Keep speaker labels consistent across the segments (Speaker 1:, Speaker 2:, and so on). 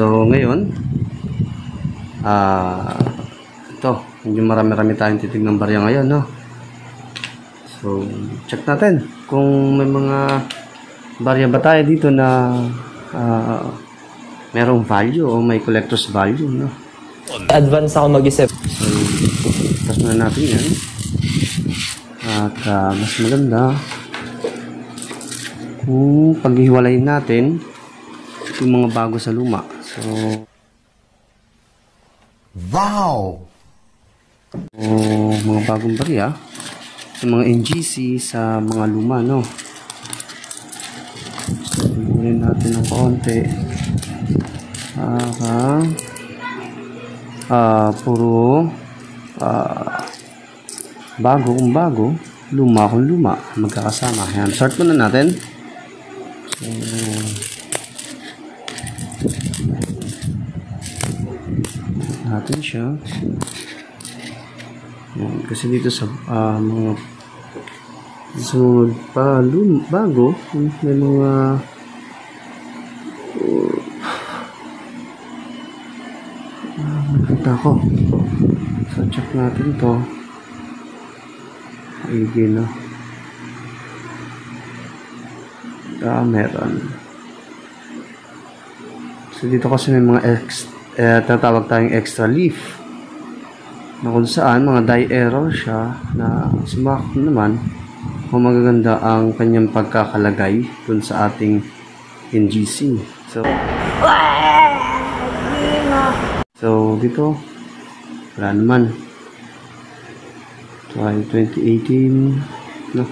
Speaker 1: So, ngayon, ito, medyo marami-rami tayong titignan barya ngayon, no? So, check natin kung may mga barya ba tayo dito na merong value o may collector's value, no?
Speaker 2: Advance ako mag-isip.
Speaker 1: So, tapos muna natin yan. At mas maganda kung paghiwalayin natin yung mga bago sa luma. So,
Speaker 3: wow!
Speaker 1: So, mga bagong barya sa mga NGC sa mga luma, no? So, paghiwalayin natin ng konti. Puro bago kung bago, luma kung luma, magkakasama. Ayan, start muna natin. So, natin siya. Ayan, kasi dito sa mga sunod pa bago, may mga nakita ko. So, check natin to. Ayun na. Meron. So, dito kasi may mga tatawag tayong extra leaf na kung saan mga die error siya na sumakot naman kung magaganda ang kanyang pagkakalagay dun sa ating NGC. So dito wala naman. Try 2018, no?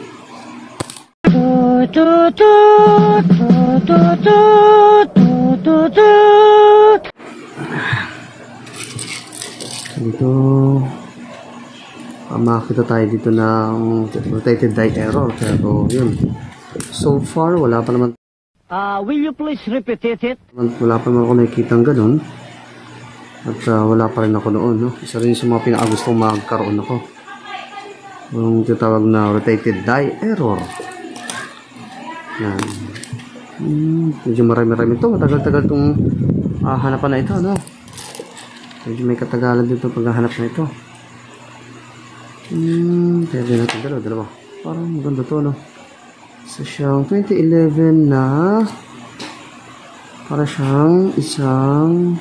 Speaker 1: Dito makakita tayo dito ng rotated die error, pero yun, so far wala pa naman.
Speaker 4: Will you please repeat it?
Speaker 1: Wala pa naman ako nakikitang ganun, at wala pa rin ako noon, no? Isa rin sa mga pinakagustong magkaroon ako, yung tinatawag na rotated die error. Yan. Medyo marami-rami ito, matagal-tagal itong hanapan na ito, no? Medyo may katagalan dito paghahanap na ito. Kaya din natin dalawa. Parang maganda to, no? So, siyang 2011 na para siyang isang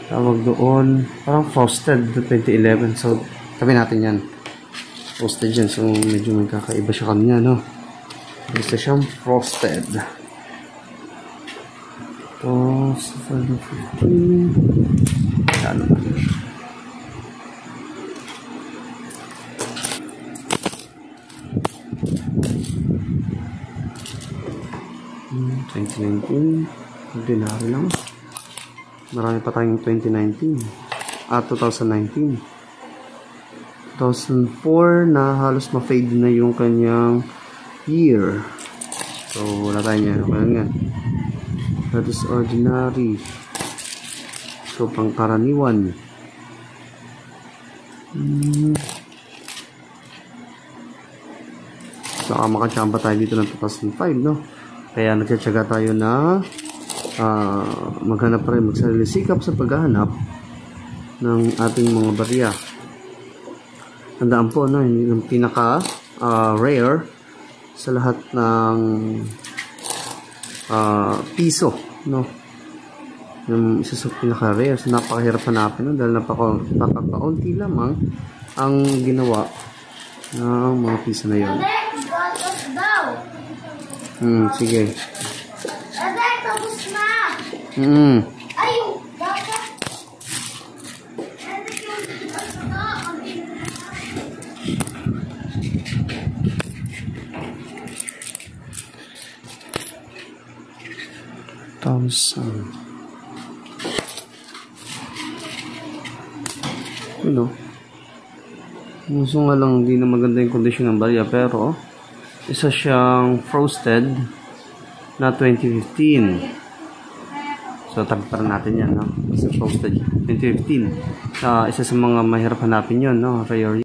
Speaker 1: tawag doon, parang frosted 2011. So, tabi natin yan. Frosted yan. So, medyo may kakaiba siya kanya, no? Basta siyang frosted. Ito, 15. Ano ba? Hmm, 2019. Ordinary lang. Marami pa tayong 2019. 2019. 2004 na halos ma-fade na yung kanyang year. So, wala tayo niya. Wala nga. That is ordinary. So, pangkaraniwan. Saka makachamba tayo dito ng 2005, no? Kaya nagtsatsaga tayo na maghanap pa rin, magsalisikap sa paghahanap ng ating mga barya. Tandaan po, no? Yung pinaka rare sa lahat ng piso, no? Yung isa sa pinaka-rare, so napakahirap hanapin, no? Dahil napaka-kaunti lamang ang ginawa ng mga piso na yun. Sige.
Speaker 5: Tapos na. Ayun, dapat.
Speaker 1: Ano? Muso nga lang, hindi na maganda yung kondisyon ng barya, pero isa siyang frosted na 2015. So, tagparan natin yan, no? Isa frosted 2015. Isa sa mga mahirap hanapin yun, no? Rare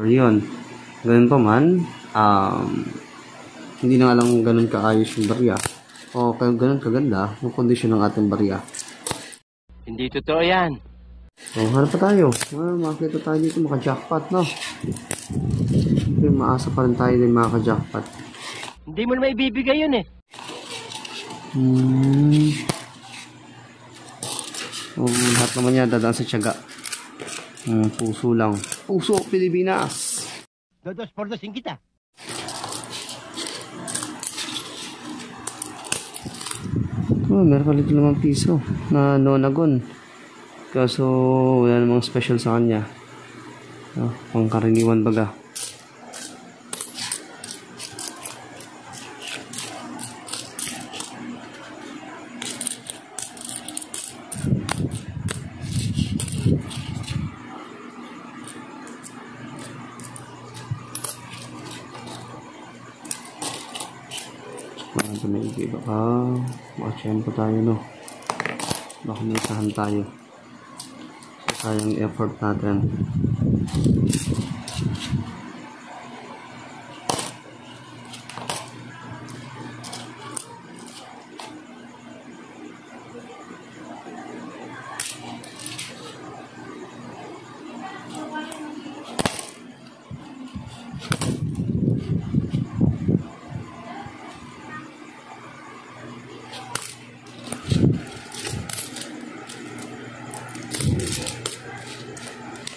Speaker 1: yun. Ganun pa man, hindi na alam ganun kaayos yung barya o ganun kaganda yung kondisyon ng ating barya.
Speaker 4: Hindi totoo yan.
Speaker 1: So, hanap pa tayo. Makakita tayo dito, maka-jackpot, no? Okay, maasa pa rin tayo din makaka-jackpot.
Speaker 4: Hindi mo naman ibibigay yun eh.
Speaker 1: Lahat naman yan, dadaan sa tiyaga. Puso lang. Puso, Pilipinas!
Speaker 4: Dodos por dosin kita.
Speaker 1: Meron pa dito 5 piso na nonagon. Kaso wala namang special sa kanya. Pangkaraniwan baga. Ito na iba. Makachempo tayo, no? Baka may isahan tayo. Sayang effort natin.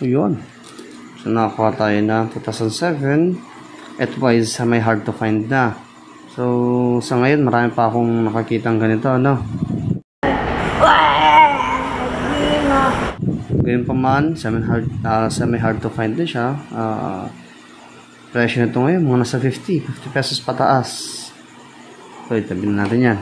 Speaker 1: So, yun. So, nakakuha tayo na 2007. Ito pa is may hard to find na. So, sa ngayon, marami pa akong nakakitang ganito, ano? Ganyan pa man, sa may hard to find din siya. Presyo nito ngayon, mga nasa 50 pesos pataas. So, itabi na natin yan.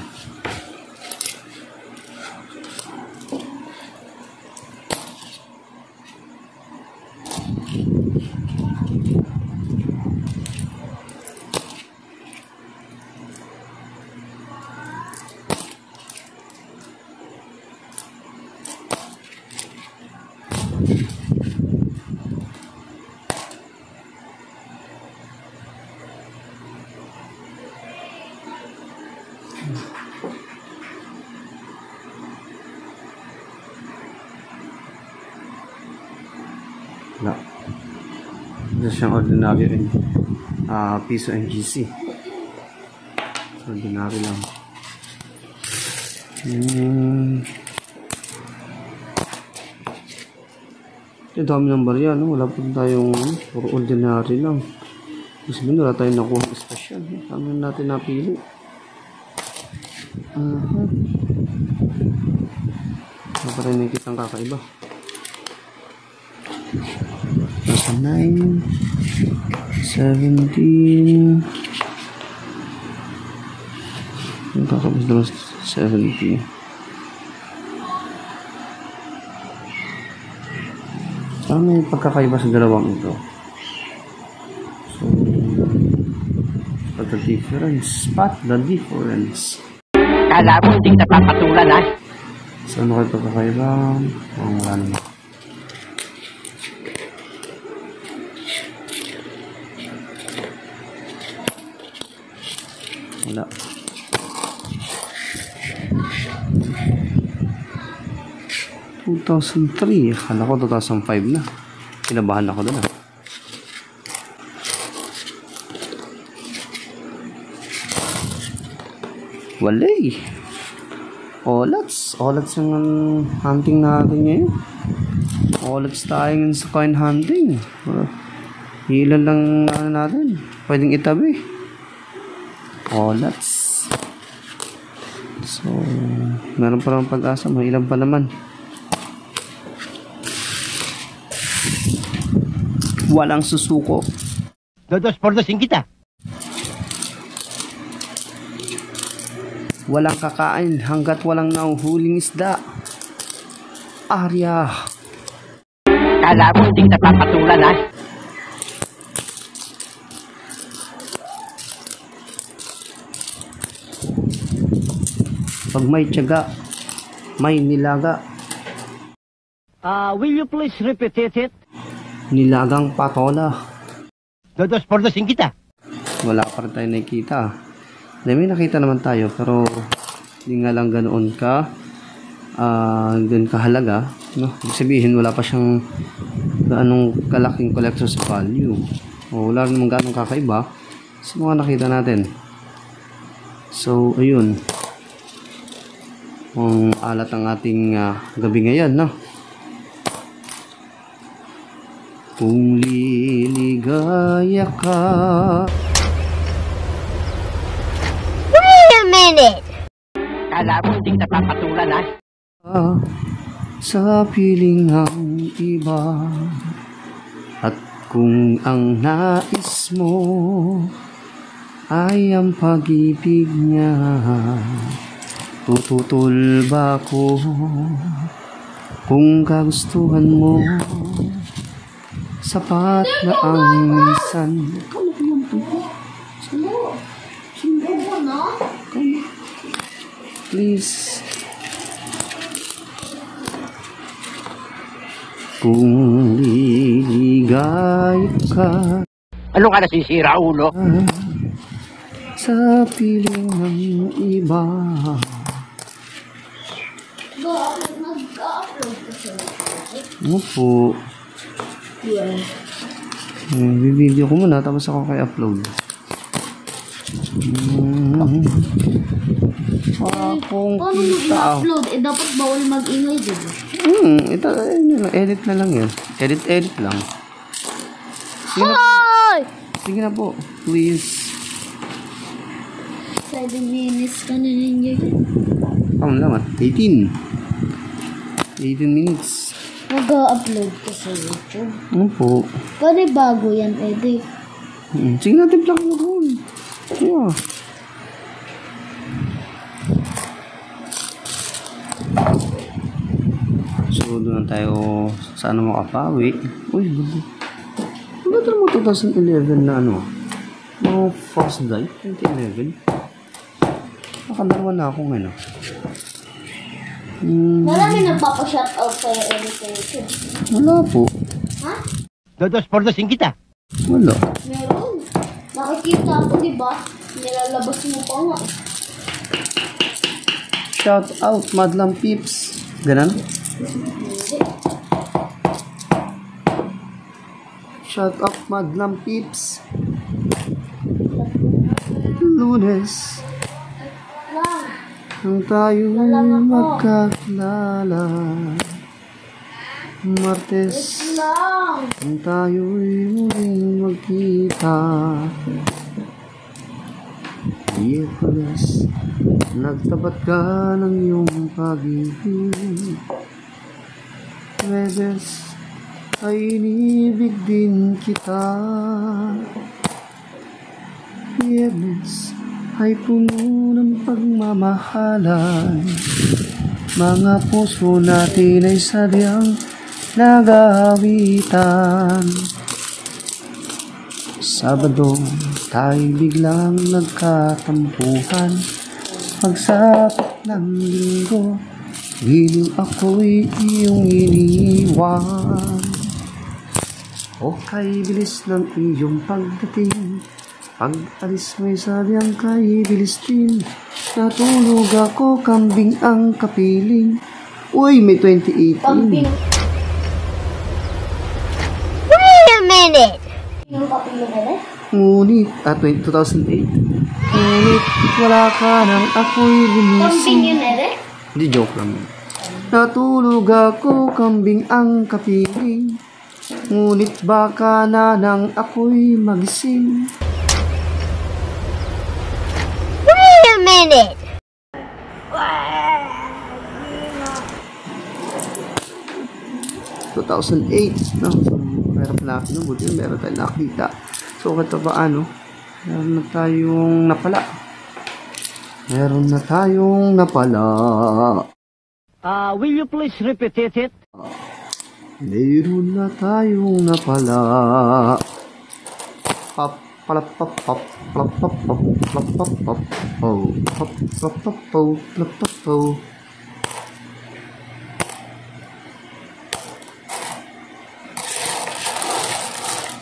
Speaker 1: Wala. Ito siyang ordinary piso NGC. Ordinary lang. Ito dami ng barya, no? Wala po tayong puro ordinary lang. Kasi wala tayong nakuha special. Tama natin napili. Wala pa rin nakikitang kakaiba. Nasa 9, 17. Ang kakabas naman 70. Parang may pagkakaiba sa dalawang ito. So, spot the difference.
Speaker 4: Kala mo hindi kita papatulan ha?
Speaker 1: So, ano kayo pagkakaiba? Wala naman. Wala. $2003. Akala ko 2005 na. Kinabahan ako doon. Walay. Olats. Olats yung hunting natin ngayon. Olats tayo sa coin hunting. Ilan lang natin. Pwedeng itabi. Olats. So, meron pa lang pag-asa. May ilan pa naman. Walang susuko.
Speaker 4: Dodos por dosin kita.
Speaker 1: Walang kakain hanggat walang nahuhuling isda. Arya.
Speaker 4: Kala mo hindi kita papatulan ha?
Speaker 1: Pag may tiyaga, may nilaga.
Speaker 4: Will you please repeat it?
Speaker 1: Nilagang patola.
Speaker 4: Dodos por dosin kita.
Speaker 1: wala pa rin tayo nakikita. May nakita naman tayo, pero hindi nga lang ganoon kahalaga, no? Ibig sabihin, wala pa siyang gaanong kalaking collector's value. O wala naman gaanong kakaiba sa mga nakita natin. So, ayun. Ang alat ang ating gabi ngayon, no? Kung liligaya ka.
Speaker 5: Wait a minute!
Speaker 4: Kala mo hindi kita papatulan, ha?
Speaker 1: Sa piling ng iba. At kung ang nais mo ay ang pag-ibig niya, tututol ba ko kung kagustuhan mo? Sapat na ang minsan. Please. Kung liligay ka.
Speaker 4: Ano ka nasisira, ulo?
Speaker 1: Sa piling ng iba. Ano po? Video ko muna tapos ako kay upload. Akong
Speaker 5: Paano
Speaker 1: kita.
Speaker 5: i-upload? Dapat bawal mag-ingay, diba?
Speaker 1: Ito, edit na lang yun. Edit lang.
Speaker 5: Hoy!
Speaker 1: Sige na po, please.
Speaker 5: 7 minutes ka na ninyo.
Speaker 1: Ano naman? 18 minutes.
Speaker 5: Mag-upload ka sa YouTube.
Speaker 1: Ano po?
Speaker 5: Pwede bago yan, edit.
Speaker 1: Sige natin lang mo doon. Yeah. So, doon tayo sa ano makapawi. Uy, ba't mo 2011 na ano? Mga first day, 2011. Nakadalawa na ako ngayon.
Speaker 5: Marami nagpapa-shoutout sa'yo edit sa YouTube.
Speaker 1: Wala po.
Speaker 5: Ha?
Speaker 4: Dodos por dos kita.
Speaker 1: Wala.
Speaker 5: Meron. Nakikita ko, diba? Nilalabas mo pa nga.
Speaker 1: Shout out, Madlang Peeps. Ganon? Shout out, Madlang Peeps. Lunes.
Speaker 5: Lang.
Speaker 1: Nang tayo
Speaker 5: Lalang ako.
Speaker 1: magkakilala. Martes.
Speaker 5: Lang.
Speaker 1: Nang tayo'y muling magkita. Miyerkules, nagtapat ka ng iyong pag-ibig. Jueves, ay inibig din kita. Biyernes, ay puno ng pagmamahalan. Mga puso natin ay sadyang nag-aawitan. Sabado, tayo biglang nagkatampuhan. Pagsapit ng linggo, giliw ako'y iyong iniwan. O kay bilis ng iyong pagdating, pag-alis mo'y sadyang kay bilis din. Natulog ako, kambing ang kapiling. Uy, may 2018.
Speaker 5: Pambing. Wait a minute! Yung kapiling edit?
Speaker 1: Ngunit, 2008. Ngunit, wala ka nang ako'y
Speaker 5: Pambing
Speaker 1: gumising.
Speaker 5: yun edit?
Speaker 1: Hindi, joke lang. Natulog ako, kambing ang kapiling. Ngunit baka na nang ako'y magising.
Speaker 5: Wait a minute!
Speaker 1: 2008, no? So, meron pala ako, no? Buti meron tayong nakita. So, kahit pa ano, meron na tayong napala. Meron na tayong napala.
Speaker 4: Will you please repeat it?
Speaker 1: Meron na tayong napala. Pop, pop, pop, pop, pop, pop, pop, pop, pop, pop, pop, pop, pop, pop, pop, pop, pop.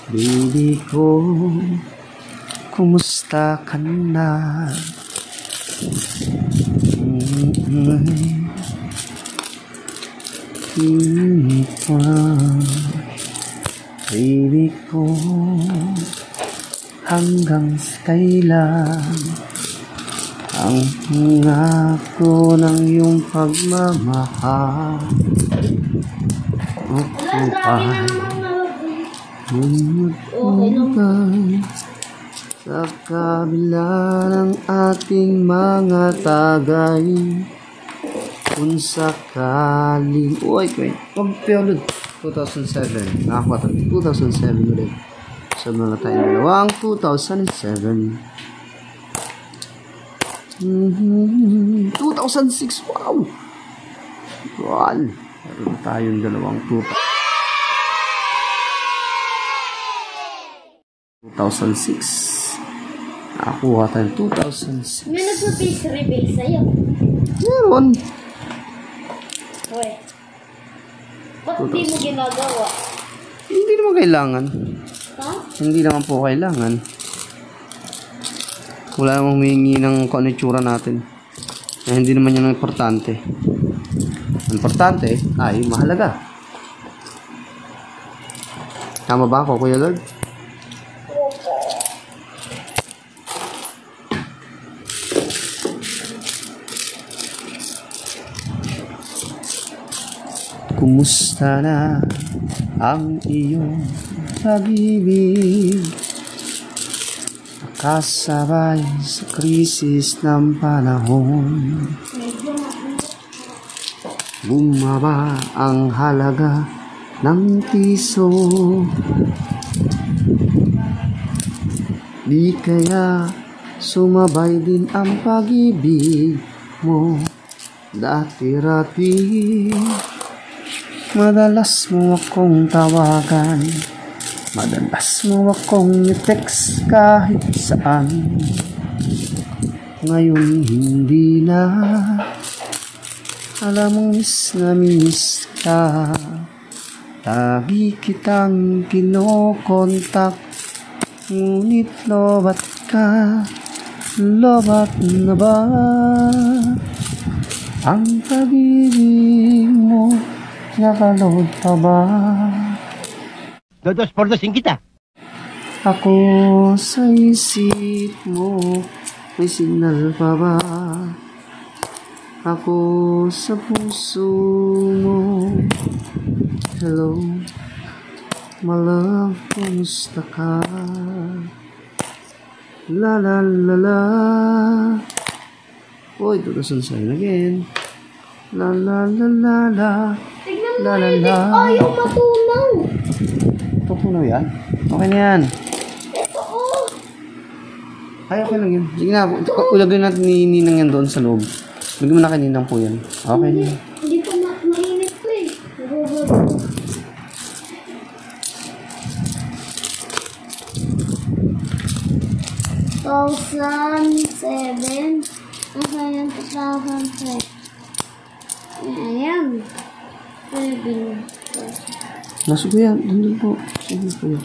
Speaker 1: Baby ko, kumusta ka na? Baby ko, hanggang kailan ang pangako ng iyong pagmamahal?
Speaker 5: Wala, grabe na naman na. Okay lang.
Speaker 1: Sa kabila ng ating mga tagay, kung sakaling... Uy, wait. Pag-piolod. 2007. Nakakuha tayo. 2007 ulit. Sa mga tayong dalawang 2007. 2006. Wow! Wow! Meron tayong dalawang 2006. Nakakuha tayong 2006.
Speaker 5: May nagpa-face reveal sa'yo.
Speaker 1: Meron.
Speaker 5: Uy. Ba't di mo ginagawa?
Speaker 1: Hindi naman kailangan.
Speaker 5: Ha?
Speaker 1: Hindi naman po kailangan. Wala namang humingi ng kung ano itsura natin. Hindi naman yun ang importante. Ang importante ay mahalaga. Tama ba ako, Kuya Lord? Kumusta na ang iyong pag-ibig? Kasabay sa krisis ng panahon, bumaba ang halaga ng piso. Di kaya sumabay din ang pag-ibig mo dati-rati? Madalas mo akong tawagan, madalas mo akong i-text kahit saan. Ngayon hindi na, alam mong miss ka. Lagi kitang kinokontak, ngunit lobat ka. Lobat na ba ang pag-ibig mo? Nakaload pa ba?
Speaker 4: Dos por dos sin kita.
Speaker 1: Ako sa isip mo, may signal pa ba? Ako sa puso mo. Hello, my love, kumusta ka? La la la la. Uy, 2007 again. La la la la la.
Speaker 5: Tignan mo
Speaker 1: La, la,
Speaker 5: yun.
Speaker 1: la.
Speaker 5: Ayaw matunaw.
Speaker 1: Tutunaw yan? Okay na yan.
Speaker 5: Ito oh.
Speaker 1: Ay, okay lang yun. Sige na, ulagay natin ni Ninang yan doon sa loob. Lagyan mo na kay Ninang po yan. Okay na.
Speaker 5: Hindi pa mainit ko eh. Nagugulog. $2007. Ayan, 2007. Ayan. 7.
Speaker 1: Nasa ko yan. Doon po. Sige po yan.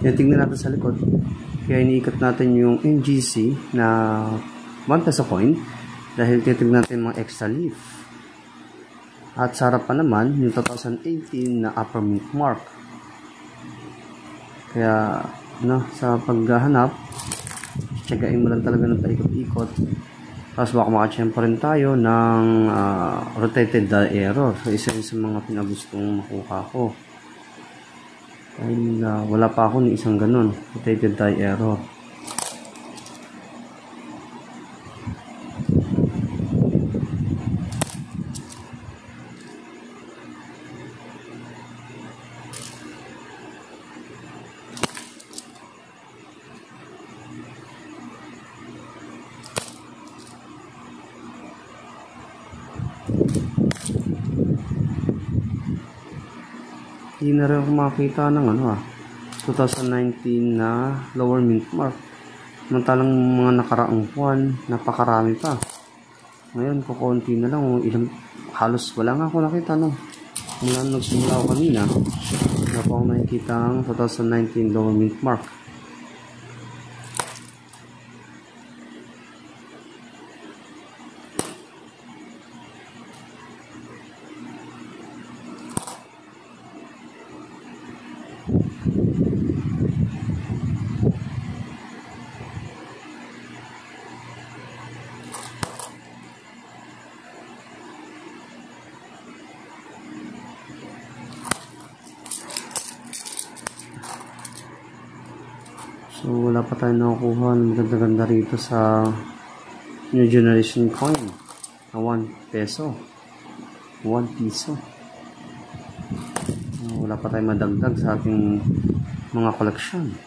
Speaker 1: Yan, tingnan natin sa likod. Kaya iniikot natin yung NGC na 1 peso coin dahil titignan natin mga extra leaf. At sa harapan naman, yung 2018 na upper mint mark. Kaya, sa paghahanap, tsagain mo lang talaga ng paikot-ikot. Tapos baka makachempo rin tayo ng rotated die error. So, isa yun sa mga pinagustong makuha ko. Dahil wala pa ako ng isang ganun, rotated die error. Hindi na rin ako makita ng 2019 na lower mint mark. Samantalang mga nakaraang buwan, napakarami pa. Ngayon, kukunti na lang. Halos wala nga ako nakita mula nung nagsimula ako kanina. Wala pa akong nakikita ang 2019 lower mint mark. So, wala pa tayo nakukuha ng maganda-ganda rito sa New Generation Coin na 1 peso. 1 piso. Wala pa tayo madagdag sa ating mga koleksyon.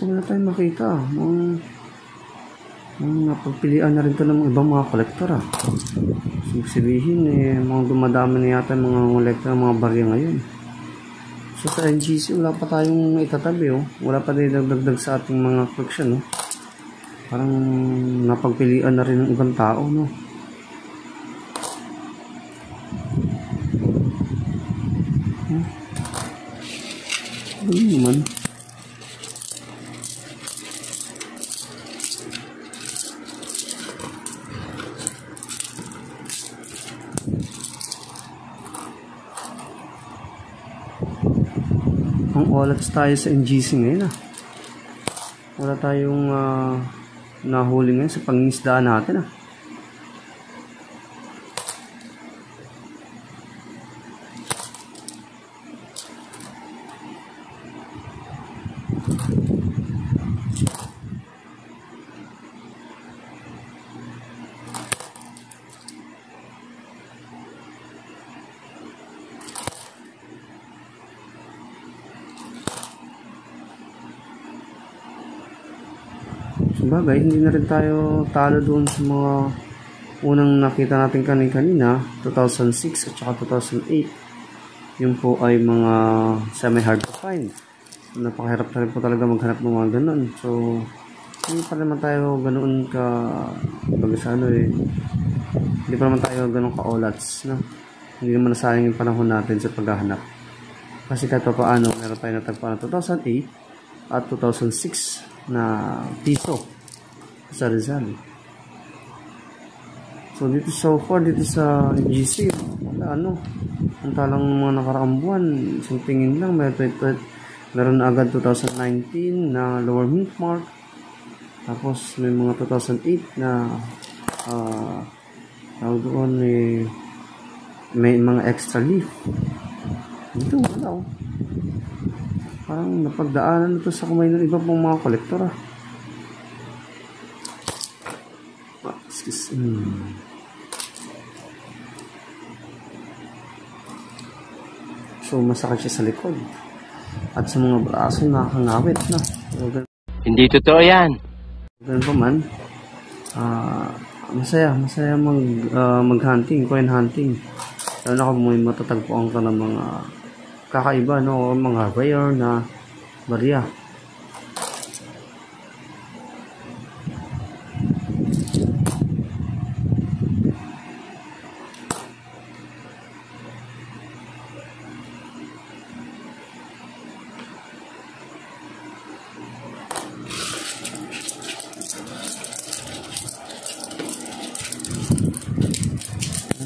Speaker 1: wala tayong makita. Napagpilian na rin ito ng ibang mga kolektor So, sabihin mga dumadami na yata mga kolektor ng mga barya ngayon. So sa NGC wala pa tayong itatabi Wala pa tayong dagdag sa ating mga collection Parang napagpilian na rin ng ibang tao Ano naman? Ang olats tayo sa NGC ngayon Wala tayong nahuli ngayon sa pangingisdaan natin Sabagay, hindi na rin tayo talo doon sa mga unang nakita natin kanina 2006 at saka 2008 yun po ay mga semi-hard to find napakahirap na rin po talaga maghanap ng mga ganun so hindi pa naman tayo ganoon ka hindi pa naman tayo ganoon ka olats hindi naman nasayang yung panahon natin sa paghahanap kasi kahit pa paano meron tayo natagpuan na 2008 at 2006 na piso sa Rizal. So dito so far dito sa GC ang talang mga nakaraang buwan isang tingin lang meron na agad 2019 na lower mint mark tapos may mga 2008 na doon may mga extra leaf dito wala parang napagdaanan ito sa kamay ng iba pang mga kolektor So masakit siya sa likod at sa mga braso nakakangawit
Speaker 4: Hindi totoo yan.
Speaker 1: Ganun pa man masaya mag-hunting, coin hunting lalo na kung may matatagpuan ka ng mga kakaiba mga rare na barya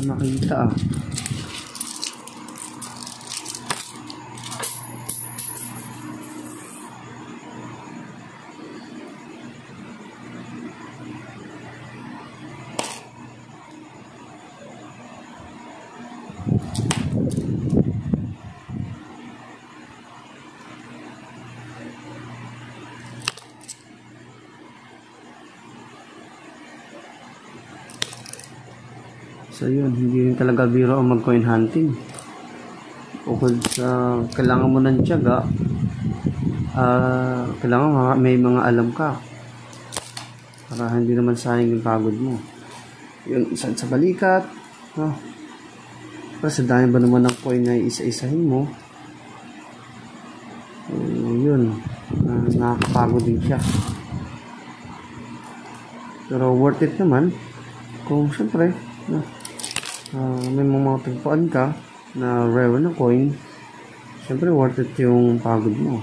Speaker 1: makita So yun, hindi rin talaga biro ang mag-coin hunting. Bukod sa kailangan mo ng tiyaga, kailangan may mga alam ka para hindi naman sayang yung pagod mo. Yun, isa sa balikat, para sa dami ba naman ng coin na isa-isahin mo, yun, nakakapagod din siya. Pero worth it naman kung syempre may mga tagpuan ka na rare na coin, syempre worth it yung pagod mo,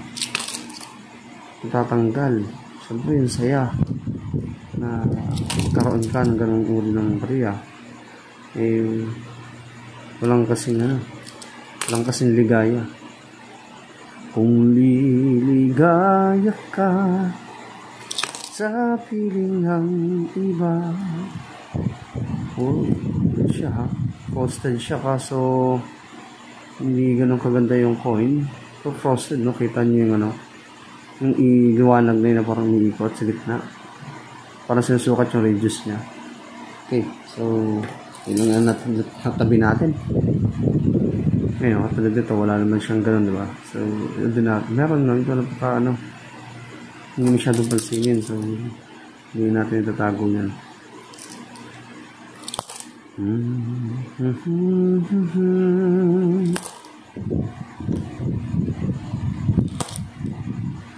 Speaker 1: tatanggal, syempre yung saya na karoon ka ng ganung uri ng barya. Walang kasing ligaya. Kung liligaya ka sa piling ng iba. Good siya frosted siya kaso hindi ganun kaganda yung coin. So frosted kita niyo yung yung iliwanag na yun na parang umiikot sa gitna, parang sinusukat yung radius niya. Okay, so yun ang natabi natin ngayon. Katulad dito wala naman siyang ganun, diba? So yun natin meron ito na Hindi masyadong pansinin. So, hindi natin itatago yan.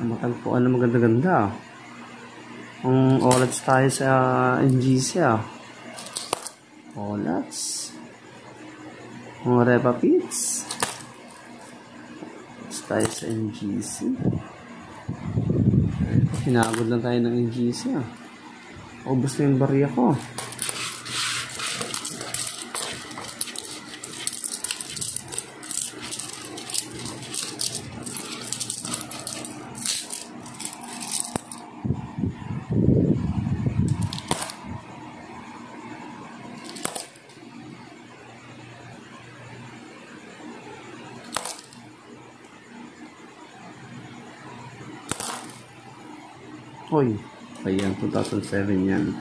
Speaker 1: Matagpuan na maganda-ganda. Ang Olats tayo sa NGC Olats. Mga Repa Pits. Olats tayo sa NGC. Hinagod lang tayo ng NGC Ubus na yung barya ko. Hoy, ayan, 2007 yan.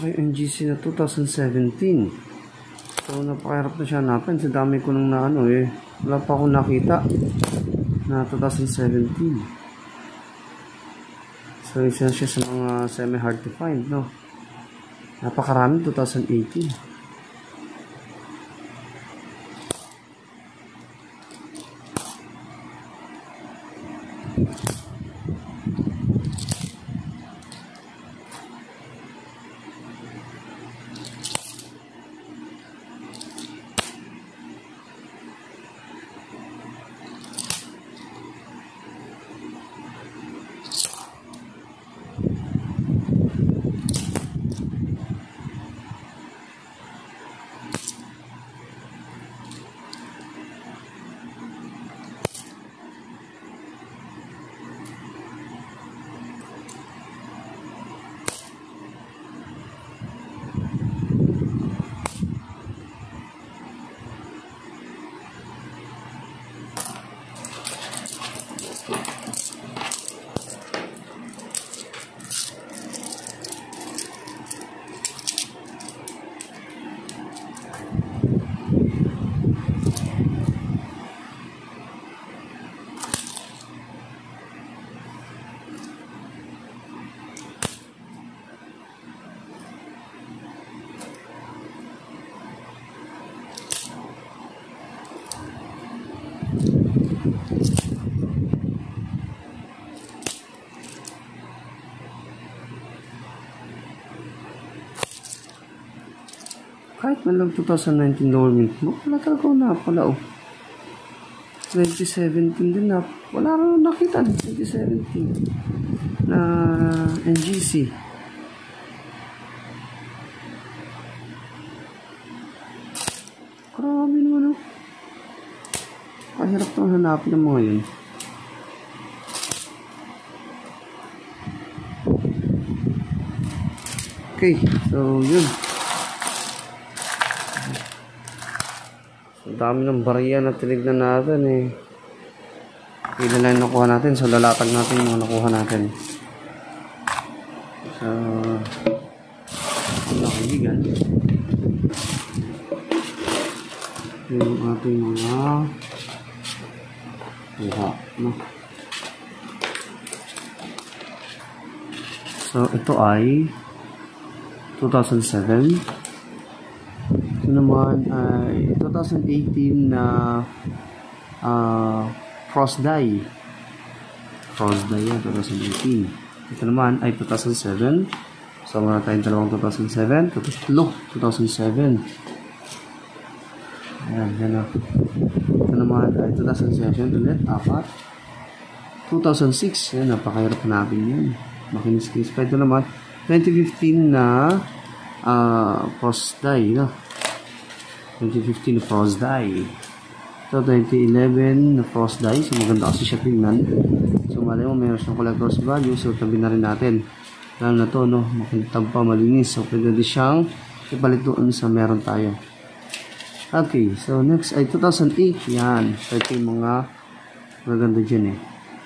Speaker 1: Okay, NGC na 2017. So, napakahirap na siya hanapin. Sa dami ko nung na ano wala pa akong nakita na 2017. So, isa siya sa mga semi-hard to find, no? Napakarami 2018. Kahit man lang 2019 government mo, wala talaga na pala 2017 din na, wala rin nakita 2017 na NGC. Grabe naman kahirap nang hanapin ng mga yun. Okay, so yun. Ang dami ng barya na tinignan natin eh. Ilan lang nakuha natin, so lalatag natin yung nakuha natin. So, mga kaibigan, yung ating mga kuha, no? So, ito ay 2007. Ito naman ay 2018 na Frost Die. Frost Die yan, 2018. Ito naman ay 2007. So, meron tayong dalawang 2007. Tatlo, 2007. Ayan, yan o. Ito naman ay 2007 ulit, 4. 2006, yan, napakahirap natin yan. Makinis-kinis pa. Ito naman, 2015 na Frost Die, no? 2015 na Frost Die. Ito, 2011 na Frost Die. So, maganda kasi siya tingnan. So, malay mo, mayroon siyang collector's value. So, tabi na rin natin. Lalo na to, no? Makintab pa, malinis. So, pwede siyang ipalit doon sa meron tayo. Okay, so next ay 2008. Yan. So, ito yung mga maganda dyan eh.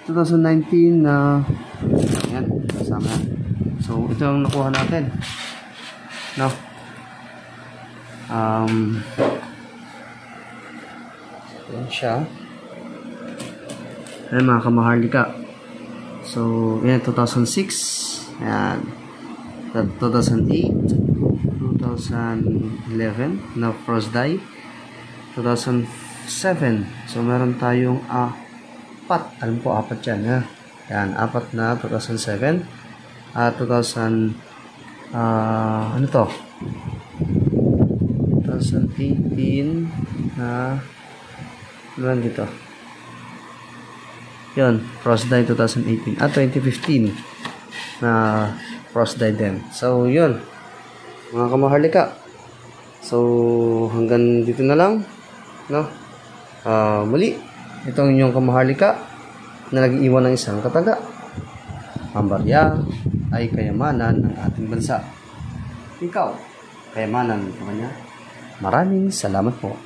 Speaker 1: 2019 na yan, kasama yan. So, ito yung nakuha natin. No? Yan siya. Ayan mga kamaharlika. So, yan, 2006. Ayan. 2008. 2011 na Frost Die. 2007. So, meron tayong alam po, 4 yan, ha? Yan, 4 na 2007. 2000, ano to? 2018 na, ano dito? Yun, Frost Die 2018. 2015 na Frost Die din. So, yun. Mga kamaharlika. So, hanggang dito na lang. No? Muli. Itong inyong kamaharlika na nag-iwan ng isang kataga. Ang barya ay kayamanan ng ating bansa. Ikaw, kayamanan ng kanya. Maraming salamat po.